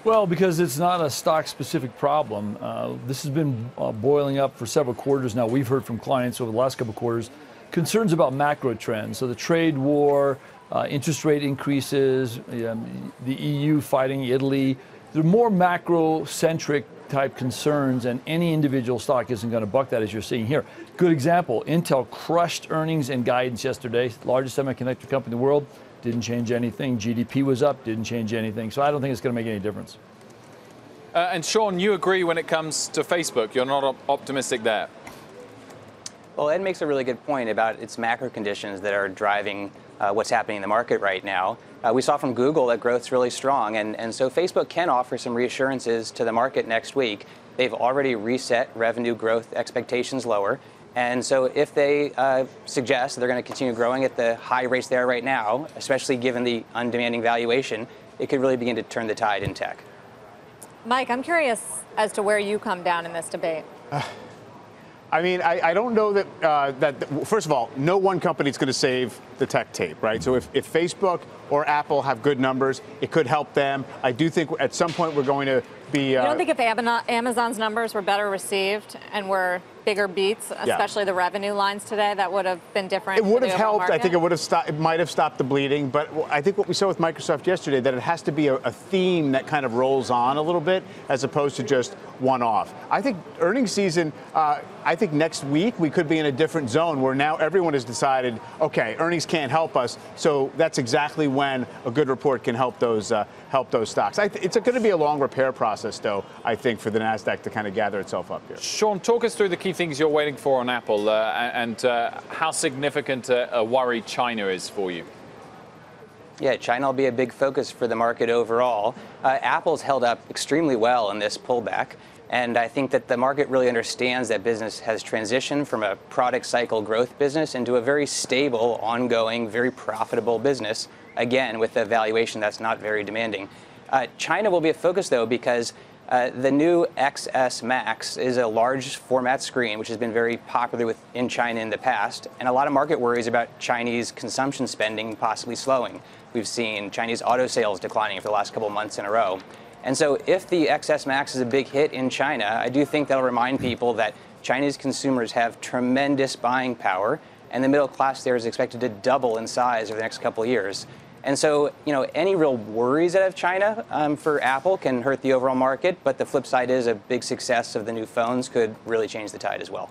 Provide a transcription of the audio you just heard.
Well, because it's not a stock-specific problem. This has been boiling up for several quarters now. We've heard from clients over the last couple of quarters concerns about macro trends. So the trade war, interest rate increases, the EU fighting Italy. There are more macro-centric type concerns, and any individual stock isn't going to buck that, as you're seeing here. Good example, Intel crushed earnings and guidance yesterday, largest semiconductor company in the world. Didn't change anything. GDP was up, didn't change anything. So I don't think it's going to make any difference. And Sean, you agree when it comes to Facebook. You're not optimistic there. Well, Ed makes a really good point about its macro conditions that are driving what's happening in the market right now. We saw from Google that growth's really strong, and so Facebook can offer some reassurances to the market next week. They've already reset revenue growth expectations lower. And so if they suggest they're going to continue growing at the high rates they are right now, especially given the undemanding valuation, it could really begin to turn the tide in tech. Mike, I'm curious as to where you come down in this debate. I mean, I don't know that, first of all, no one company is going to save the tech tape, right? So if Facebook or Apple have good numbers, it could help them. I do think at some point we're going to be... You don't think if Amazon's numbers were better received and were bigger beats, especially the revenue lines today, that would have been different? It would have helped. Market? I think it would have stopped. It might have stopped the bleeding. But I think what we saw with Microsoft yesterday, that it has to be a theme that kind of rolls on a little bit, as opposed to just one-off. I think earnings season. I think next week we could be in a different zone where now everyone has decided, okay, earnings can't help us. So that's exactly when a good report can help those stocks. It's going to be a long repair process, though, I think, for the Nasdaq to kind of gather itself up here. Sean, talk us through the key things you're waiting for on Apple and how significant a worry China is for you. Yeah, China will be a big focus for the market overall. Apple's held up extremely well in this pullback. And I think that the market really understands that business has transitioned from a product cycle growth business into a very stable, ongoing, very profitable business, again, with a valuation that's not very demanding. China will be a focus, though, because the new XS Max is a large format screen, which has been very popular in China in the past, and a lot of market worries about Chinese consumption spending possibly slowing. We've seen Chinese auto sales declining for the last couple of months in a row. And so if the XS Max is a big hit in China, I do think that'll remind people that Chinese consumers have tremendous buying power, and the middle class there is expected to double in size over the next couple of years. And so, any real worries out of China for Apple can hurt the overall market, but the flip side is a big success of the new phones could really change the tide as well.